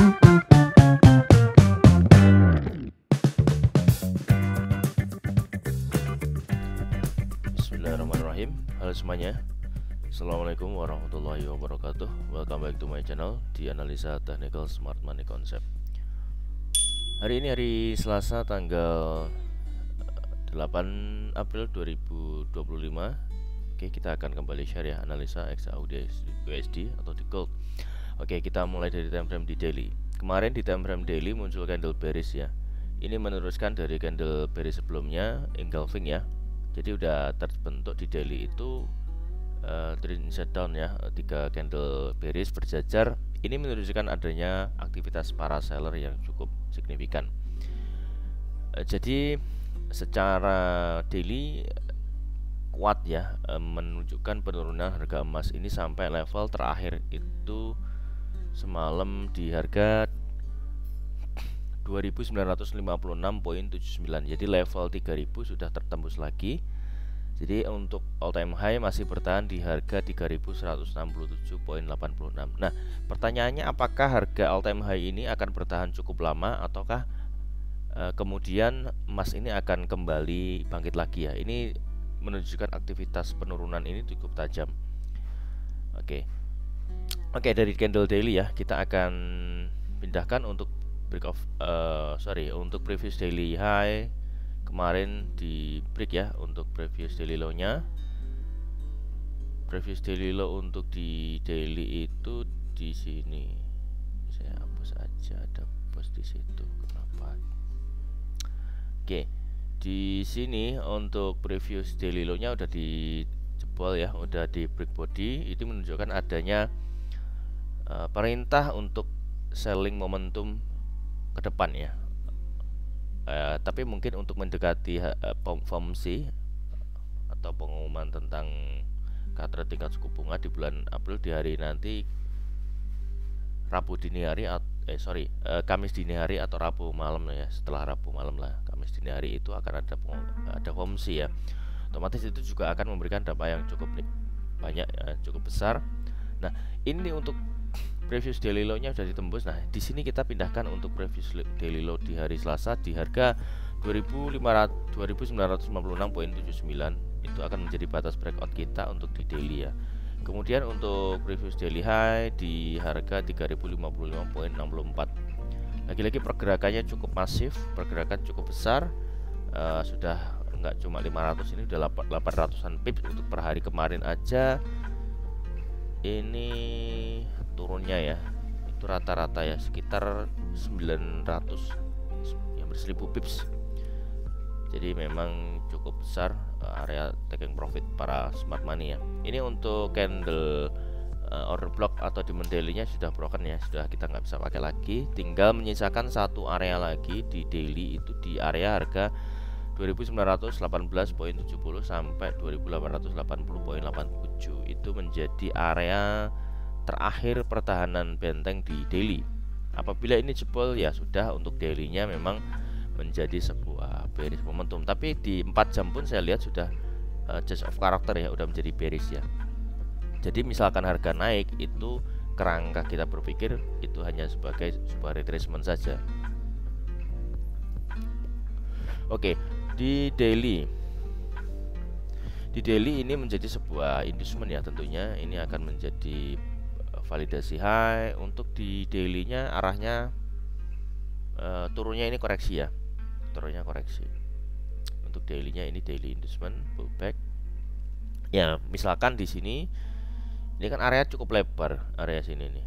Bismillahirrahmanirrahim. Halo semuanya, Assalamualaikum warahmatullahi wabarakatuh. Welcome back to my channel di Analisa Technical Smart Money Concept. Hari ini hari Selasa tanggal 8 April 2025. Oke, kita akan kembali share ya analisa XAUD USD atau di gold. Oke, kita mulai dari time frame di daily. Kemarin di time frame daily muncul candle bearish ya. Ini meneruskan dari candle bearish sebelumnya, engulfing ya. Jadi udah terbentuk di daily itu trend shutdown ya, 3 candle bearish berjajar. Ini menunjukkan adanya aktivitas para seller yang cukup signifikan. Jadi secara daily kuat ya, menunjukkan penurunan harga emas ini sampai level terakhir itu semalam di harga 2956.79. Jadi level 3000 sudah tertembus lagi. Jadi untuk all time high masih bertahan di harga 3167.86. Nah, pertanyaannya apakah harga all time high ini akan bertahan cukup lama ataukah kemudian emas ini akan kembali bangkit lagi ya. Ini menunjukkan aktivitas penurunan ini cukup tajam. Oke, dari candle daily ya, kita akan pindahkan untuk untuk previous daily high. Kemarin di break ya untuk previous daily low nya. Previous daily low untuk di daily itu di sini. Saya hapus aja, ada post di situ. Kenapa? Oke, di sini untuk previous daily low nya udah dijebol ya, udah di break body. Itu menunjukkan adanya perintah untuk selling momentum ke depan ya. Tapi mungkin untuk mendekati FOMC atau pengumuman tentang cut rate tingkat suku bunga di bulan April di hari nanti, Kamis dini hari atau Rabu malam ya. Setelah Rabu malam lah, Kamis dini hari itu akan ada FOMC ya. Otomatis itu juga akan memberikan dampak yang cukup banyak ya, cukup besar. Nah, ini untuk previous daily low-nya sudah ditembus. Nah, di sini kita pindahkan untuk previous daily low di hari Selasa di harga 2956.79. Itu akan menjadi batas breakout kita untuk di daily ya. Kemudian untuk previous daily high di harga 3055.64. Lagi-lagi pergerakannya cukup masif, pergerakan cukup besar. Sudah nggak cuma 500, ini udah 800-an pips untuk per hari. Kemarin aja ini turunnya ya, itu rata-rata ya sekitar 900 yang 1000 pips. Jadi memang cukup besar area taking profit para smart money ya. Ini untuk candle order block atau demand daily-nya sudah broken ya, sudah kita nggak bisa pakai lagi. Tinggal menyisakan satu area lagi di daily, itu di area harga 2918.70 sampai 2880.87. Itu menjadi area terakhir pertahanan benteng di daily. Apabila ini jebol ya sudah, untuk daily-nya memang menjadi sebuah bearish momentum. Tapi di 4 jam pun saya lihat sudah change of character ya, udah menjadi bearish ya. Jadi misalkan harga naik, itu kerangka kita berpikir itu hanya sebagai sebuah retracement saja. Oke, di daily ini menjadi sebuah inducement ya, tentunya ini akan menjadi validasi high. Untuk di daily-nya arahnya turunnya ini koreksi ya, turunnya koreksi. Untuk daily-nya ini daily inducement pullback. Ya, misalkan di sini ini kan area cukup lebar, area sini nih.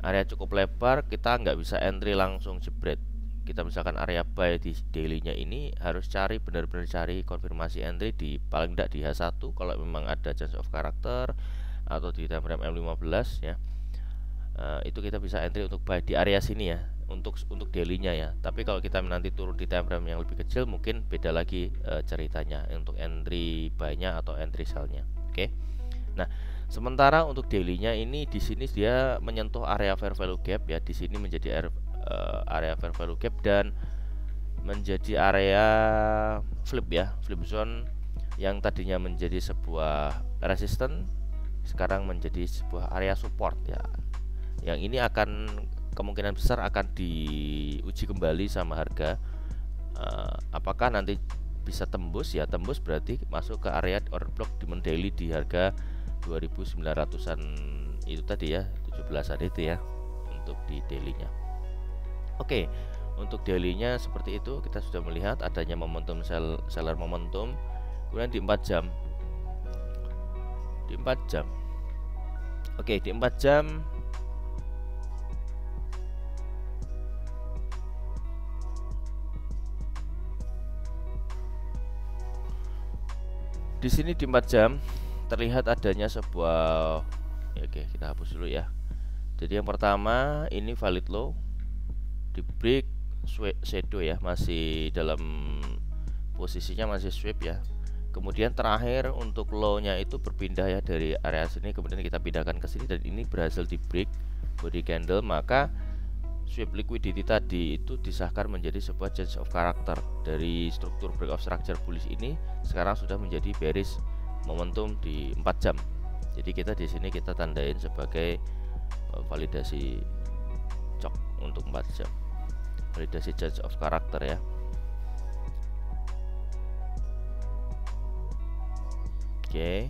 Area cukup lebar, kita nggak bisa entry langsung jebret. Kita misalkan area buy di daily-nya ini harus benar-benar cari konfirmasi entry di paling tidak di H1 kalau memang ada change of character, atau di time frame M15 ya. Itu kita bisa entry untuk buy di area sini ya, untuk daily-nya ya. Tapi kalau kita nanti turun di time frame yang lebih kecil, mungkin beda lagi ceritanya untuk entry buy-nya atau entry sell-nya. Oke. Nah, sementara untuk daily-nya ini di sini dia menyentuh area fair value gap ya. Di sini menjadi area fair value gap dan menjadi area flip ya, flip zone yang tadinya menjadi sebuah resistance sekarang menjadi sebuah area support ya. Yang ini akan kemungkinan besar akan diuji kembali sama harga. Apakah nanti bisa tembus? Ya tembus berarti masuk ke area order block demand daily di harga 2900-an itu tadi ya, 17-an itu ya untuk di daily-nya. Oke, untuk daily-nya seperti itu, kita sudah melihat adanya momentum seller momentum. Kemudian di 4 jam. Di 4 jam. Oke, di 4 jam di sini di 4 jam terlihat adanya sebuah ya, oke, kita hapus dulu ya. Jadi yang pertama ini valid low di break shadow ya, masih dalam posisinya masih sweep ya. Kemudian terakhir untuk low-nya itu berpindah ya dari area sini, kemudian kita pindahkan ke sini dan ini berhasil di break body candle, maka sweep liquidity tadi itu disahkan menjadi sebuah change of character. Dari struktur break of structure bullish ini sekarang sudah menjadi bearish momentum di 4 jam. Jadi kita di sini kita tandain sebagai validasi cok untuk 4 jam. Validasi change of character ya. Oke.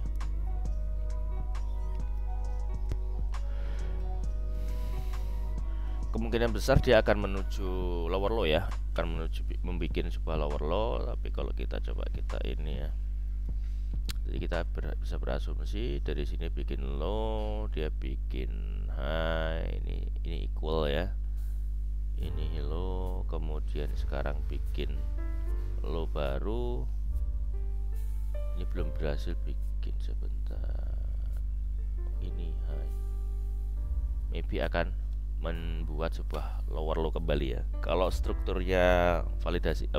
Kemungkinan besar dia akan menuju lower low ya, akan menuju membuat sebuah lower low. Tapi kalau kita coba kita ini ya, jadi kita bisa berasumsi dari sini bikin low, dia bikin high, ini equal ya, ini low, kemudian sekarang bikin low baru. Ini belum berhasil bikin, sebentar, ini high, maybe akan membuat sebuah lower low kembali ya. Kalau strukturnya validasi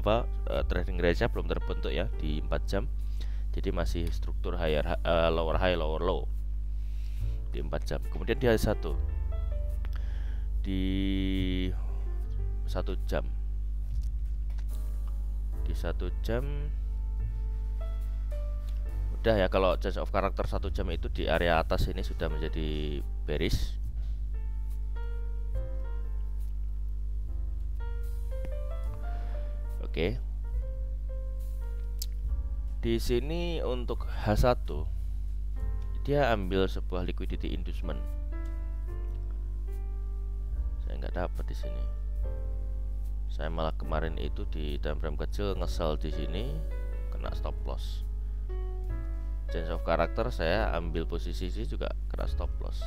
trading range-nya belum terbentuk ya di 4 jam. Jadi masih struktur lower high lower low di 4 jam. Kemudian di hari 1 di 1 jam. Di 1 jam udah ya, kalau change of character 1 jam itu di area atas ini sudah menjadi bearish. Oke. Di sini untuk H1 dia ambil sebuah liquidity inducement. Saya nggak dapat di sini. Saya malah kemarin itu di time frame kecil ngesel di sini, kena stop loss. Change of character saya ambil posisi sih juga kena stop loss.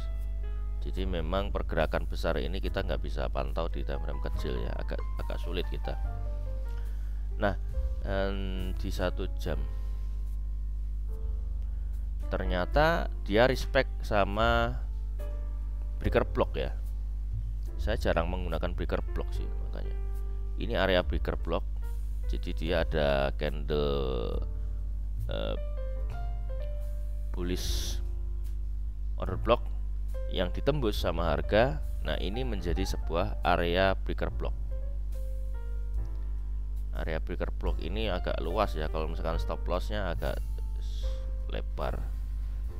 Jadi memang pergerakan besar ini kita nggak bisa pantau di time frame kecil ya, agak sulit kita. Nah, di 1 jam ternyata dia respect sama breaker block ya. Saya jarang menggunakan breaker block sih, makanya ini area breaker block. Jadi dia ada candle bullish order block yang ditembus sama harga. Nah, ini menjadi sebuah area breaker block. Area breaker block ini agak luas ya, kalau misalkan stop lossnya agak lebar.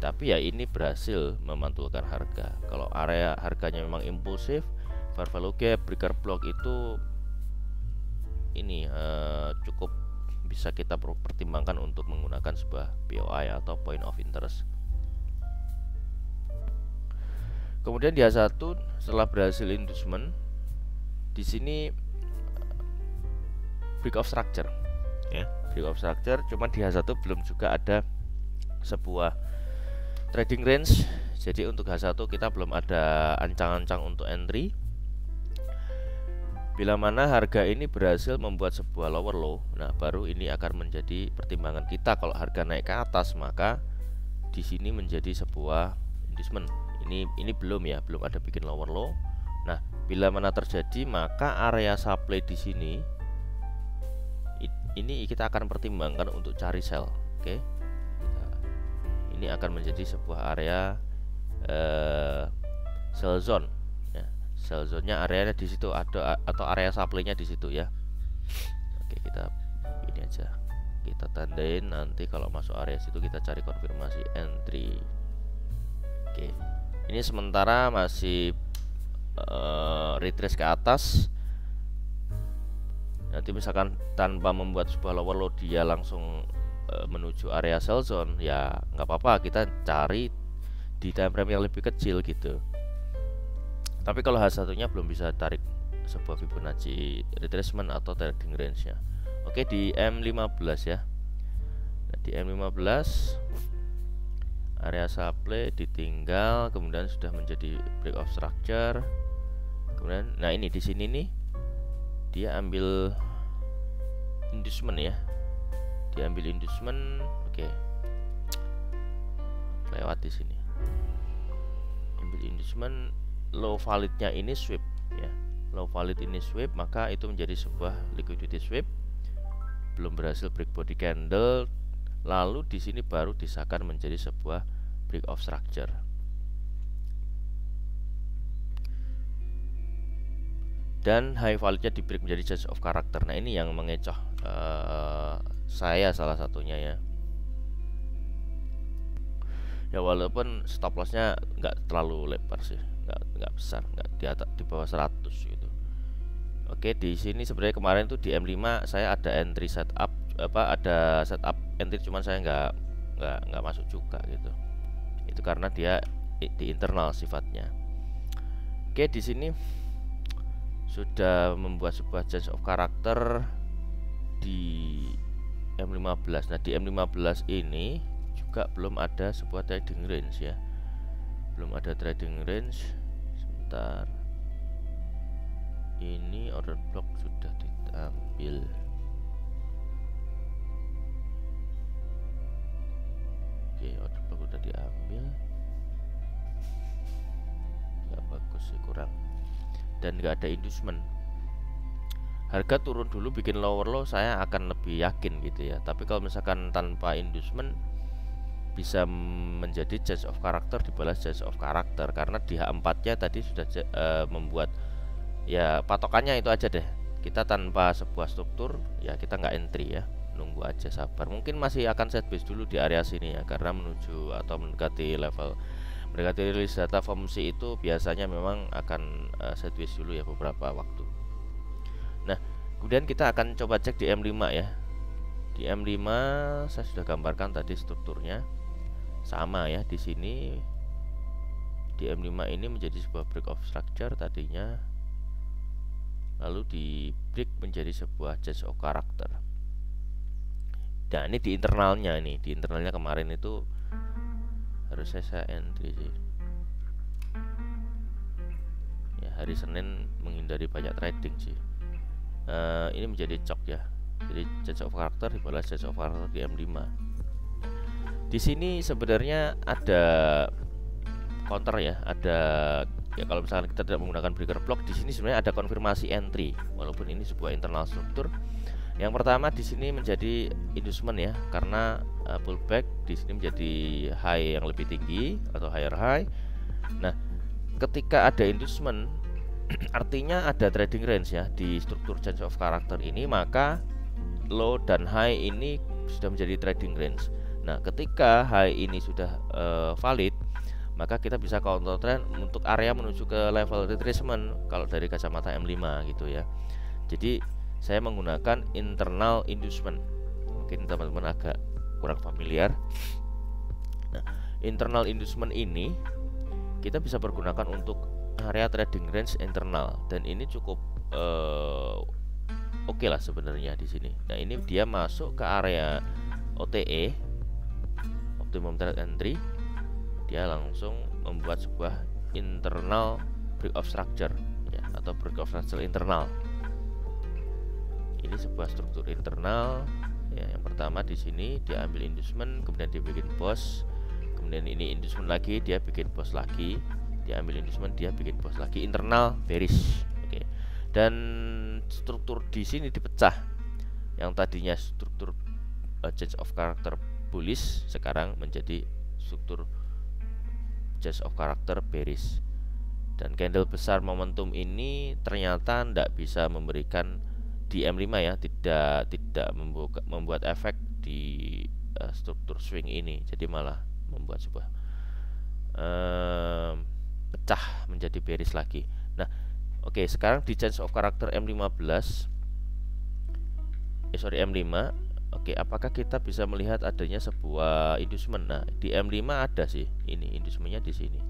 Tapi ya ini berhasil memantulkan harga. Kalau area harganya memang impulsif, fair value gap, breaker block itu ini cukup bisa kita pertimbangkan untuk menggunakan sebuah POI atau point of interest. Kemudian di H1 setelah berhasil inducement, di sini break of structure ya, break of structure. Cuman di H1 belum juga ada sebuah trading range. Jadi untuk H1 kita belum ada ancang-ancang untuk entry. Bila mana harga ini berhasil membuat sebuah lower low, nah baru ini akan menjadi pertimbangan kita. Kalau harga naik ke atas, maka di sini menjadi sebuah inducement. Ini belum ya, belum ada bikin lower low. Nah, bila mana terjadi, maka area supply di sini ini kita akan pertimbangkan untuk cari sell. Oke. Ini akan menjadi sebuah area sell zone. Sell zone-nya areanya di situ ada, atau area supply-nya di situ ya. Oke, kita ini aja. Kita tandain, nanti kalau masuk area situ kita cari konfirmasi entry. Oke. Ini sementara masih retrace ke atas. Nanti misalkan tanpa membuat sebuah lower low dia langsung menuju area sell zone, ya nggak apa-apa, kita cari di time frame yang lebih kecil gitu. Tapi kalau H1-nya belum bisa tarik sebuah Fibonacci retracement atau trading range-nya. Oke, di M15 ya. Nah, di M15 area supply ditinggal, kemudian sudah menjadi break of structure. Kemudian, nah ini di sini nih dia ambil inducement ya. Dia ambil inducement, oke. Lewat di sini. Ambil inducement, low validnya ini sweep ya. Low valid ini sweep, maka itu menjadi sebuah liquidity sweep. Belum berhasil break body candle, lalu di sini baru disahkan menjadi sebuah break of structure. Dan high validnya di break menjadi change of character. Nah ini yang mengecoh saya salah satunya ya. Ya walaupun stop lossnya nggak terlalu lebar sih, nggak besar, nggak di atas, di bawah 100 gitu. Oke, di sini sebenarnya kemarin tuh di M5 saya ada entry setup, ada setup entry, cuman saya nggak masuk juga gitu. Itu karena dia di internal sifatnya. Oke, di sini sudah membuat sebuah change of character di M15. Nah di M15 ini juga belum ada sebuah trading range ya, belum ada trading range. Sebentar, ini order block sudah diambil. Oke, order block sudah diambil, nggak bagus sih, kurang. Dan nggak ada inducement. Harga turun dulu bikin lower low, saya akan lebih yakin gitu ya. Tapi kalau misalkan tanpa inducement, bisa menjadi change of character dibalas change of character, karena di H4 nya tadi sudah membuat ya patokannya itu aja deh. Kita tanpa sebuah struktur ya kita nggak entry ya, nunggu aja, sabar. Mungkin masih akan set base dulu di area sini ya, karena menuju atau mendekati level, mendekati rilis data FOMC itu biasanya memang akan set base dulu ya beberapa waktu. Nah kemudian kita akan coba cek di M5 ya. Di M5 saya sudah gambarkan tadi strukturnya sama ya. Di sini di M5 ini menjadi sebuah break of structure tadinya, lalu di break menjadi sebuah change of character. Nah ini di internalnya, ini di internalnya kemarin itu harusnya saya entry sih ya, hari Senin menghindari banyak trading sih. Ini menjadi cok ya, jadi change of character dibalas change of character di M5. Di sini sebenarnya ada counter ya, ada ya, kalau misalkan kita tidak menggunakan breaker block, di sini sebenarnya ada konfirmasi entry walaupun ini sebuah internal struktur. Yang pertama di sini menjadi inducement ya, karena pullback di sini menjadi high yang lebih tinggi atau higher high. Nah, ketika ada inducement artinya ada trading range ya di struktur change of character ini, maka low dan high ini sudah menjadi trading range. Nah, ketika high ini sudah valid, maka kita bisa counter trend untuk area menuju ke level retracement kalau dari kacamata M5 gitu ya. Jadi saya menggunakan internal inducement. Mungkin teman-teman agak kurang familiar. Nah, internal inducement ini kita bisa pergunakan untuk area trading range internal, dan ini cukup oke lah sebenarnya di sini. Nah, ini dia masuk ke area OTE, optimum trade entry. Dia langsung membuat sebuah internal break of structure ya, atau break of structure internal. Ini sebuah struktur internal ya. Yang pertama di sini dia ambil inducement, kemudian dia bikin boss, kemudian ini inducement lagi, dia bikin boss lagi, dia ambil inducement, dia bikin boss lagi, internal bearish. Oke. Dan struktur di sini dipecah. Yang tadinya struktur change of character bullish sekarang menjadi struktur change of character bearish. Dan candle besar momentum ini ternyata tidak bisa memberikan di M5 ya, tidak membuat efek di struktur swing ini, jadi malah membuat sebuah pecah menjadi bearish lagi. Nah, oke, sekarang di change of character M15 M5. Oke, apakah kita bisa melihat adanya sebuah inducement? Nah, di M5 ada sih. Ini inducementnya di sini.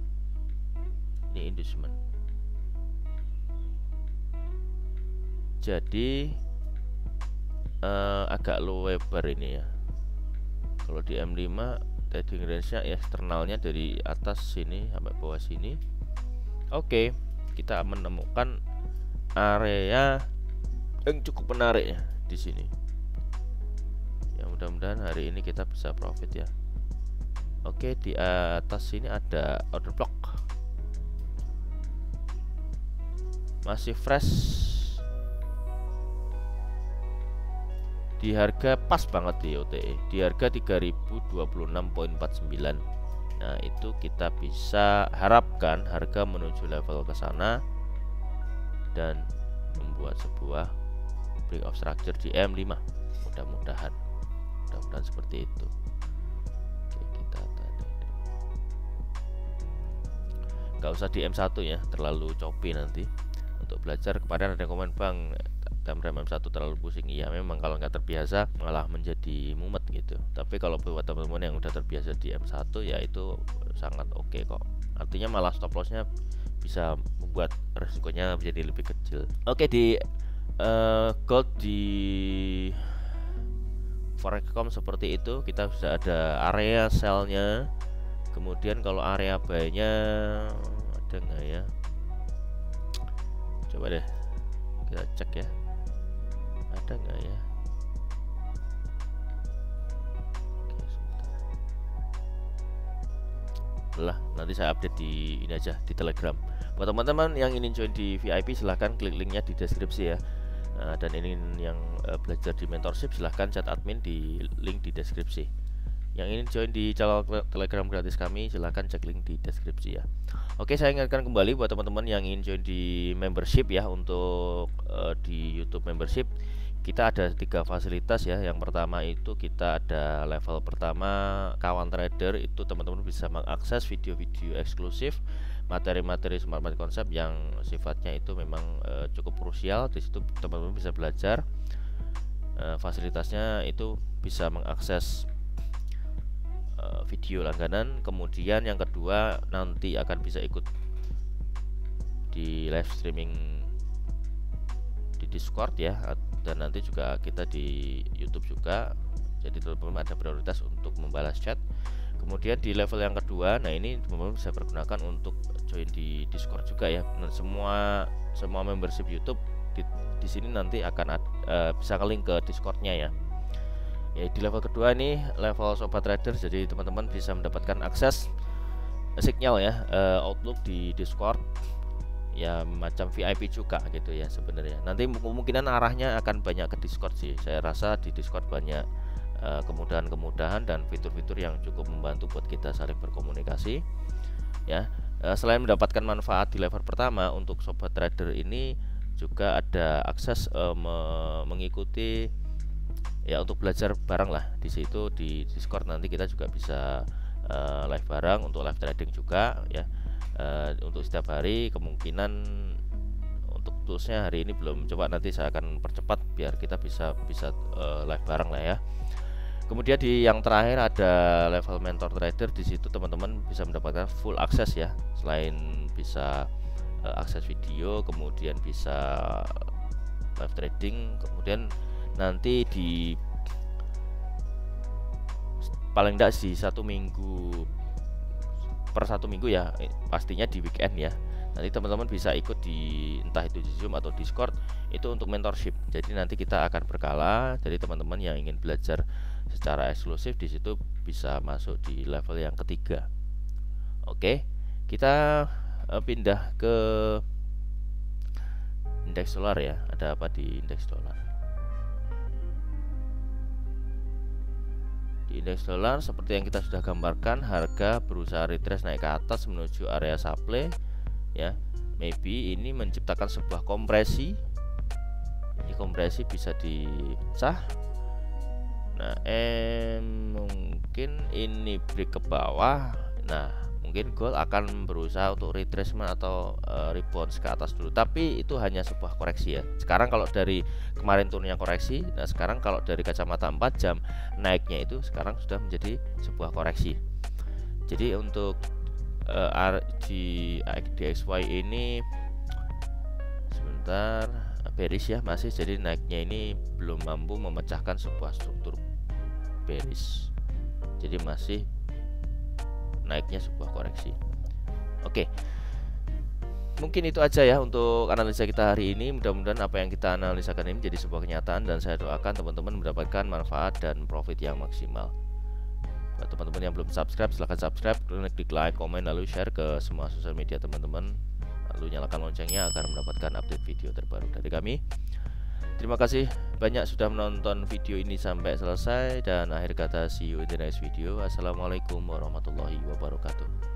Ini inducement. Jadi agak low lebar ini ya. Kalau di M5 trading range-nya eksternalnya dari atas sini sampai bawah sini. Oke, kita menemukan area yang cukup menarik ya di sini. Ya, mudah-mudahan hari ini kita bisa profit ya. Oke, di atas sini ada order block. Masih fresh. Di harga pas banget di OTE. Di harga 3026.49. Nah, itu kita bisa harapkan harga menuju level ke sana dan membuat sebuah break of structure di M5. Mudah-mudahan seperti itu. Oke, kita nggak usah di M1 ya, terlalu choppy nanti untuk belajar. Kemarin ada komen, bang, time frame M1 terlalu pusing. Iya, memang kalau nggak terbiasa malah menjadi mumet gitu. Tapi kalau buat teman-teman yang udah terbiasa di M1 ya itu sangat oke kok. Artinya malah stop lossnya bisa membuat resikonya menjadi lebih kecil. Oke, di gold di Forex.com seperti itu, kita sudah ada area sell-nya. Kemudian kalau area buy-nya ada nggak ya? Coba deh kita cek ya, ada nggak ya? Oke, sebentar lah, nanti saya update di ini aja, di Telegram. Buat teman-teman yang ingin join di VIP silahkan klik linknya di deskripsi ya. Dan ini yang belajar di mentorship silahkan chat admin di link di deskripsi. Yang ingin join di channel Telegram gratis kami silahkan cek link di deskripsi ya. Oke, saya ingatkan kembali buat teman-teman yang ingin join di membership ya. Untuk di YouTube membership kita ada 3 fasilitas ya. Yang pertama itu kita ada level pertama kawan trader, itu teman-teman bisa mengakses video-video eksklusif, materi-materi smart money konsep yang sifatnya itu memang cukup krusial. Di situ teman-teman bisa belajar. Fasilitasnya itu bisa mengakses video langganan. Kemudian yang kedua, nanti akan bisa ikut di live streaming di Discord ya, dan nanti juga kita di YouTube juga. Jadi teman-teman ada prioritas untuk membalas chat. Kemudian di level yang kedua, nah ini teman-teman bisa pergunakan untuk join di Discord juga ya. Nah, semua membership YouTube di sini nanti akan bisa nge-link ke Discordnya ya. Ya, di level kedua ini level sobat trader, jadi teman-teman bisa mendapatkan akses signal ya, Outlook di Discord ya, macam VIP juga gitu ya sebenarnya. Nanti kemungkinan arahnya akan banyak ke Discord sih. Saya rasa di Discord banyak kemudahan-kemudahan dan fitur-fitur yang cukup membantu buat kita saling berkomunikasi ya. Selain mendapatkan manfaat di level pertama, untuk sobat trader ini juga ada akses mengikuti ya, untuk belajar bareng lah di situ di Discord. Nanti kita juga bisa live bareng untuk live trading juga ya. Untuk setiap hari kemungkinan untuk toolsnya hari ini belum coba, nanti saya akan percepat biar kita bisa live bareng lah ya. Kemudian di yang terakhir ada level mentor trader. Di situ teman-teman bisa mendapatkan full akses ya, selain bisa akses video, kemudian bisa live trading. Kemudian nanti di paling tidak di satu minggu ya, pastinya di weekend ya, nanti teman-teman bisa ikut di entah itu di Zoom atau Discord itu untuk mentorship. Jadi nanti kita akan berkala. Jadi teman-teman yang ingin belajar secara eksklusif di situ bisa masuk di level yang ketiga. Oke, kita pindah ke indeks dolar ya. Ada apa di indeks dolar? Di indeks dolar seperti yang kita sudah gambarkan, harga berusaha retrace naik ke atas menuju area supply ya. Maybe ini menciptakan sebuah kompresi. Ini kompresi bisa dipecah. Nah, mungkin ini break ke bawah. Nah, mungkin gold akan berusaha untuk retracement atau rebound ke atas dulu, tapi itu hanya sebuah koreksi ya. Sekarang kalau dari kemarin turunnya koreksi, nah sekarang kalau dari kacamata 4 jam naiknya itu sekarang sudah menjadi sebuah koreksi. Jadi untuk di DXY ini sebentar bearish ya masih, jadi naiknya ini belum mampu memecahkan sebuah struktur bearish, jadi masih naiknya sebuah koreksi. Oke, mungkin itu aja ya untuk analisa kita hari ini. Mudah-mudahan apa yang kita analisakan ini menjadi sebuah kenyataan, dan saya doakan teman-teman mendapatkan manfaat dan profit yang maksimal. Buat teman-teman yang belum subscribe, silahkan subscribe, klik like, komen, lalu share ke semua sosial media teman-teman, lalu nyalakan loncengnya agar mendapatkan update video terbaru dari kami. Terima kasih banyak sudah menonton video ini sampai selesai, dan akhir kata see you in the next video. Assalamualaikum warahmatullahi wabarakatuh.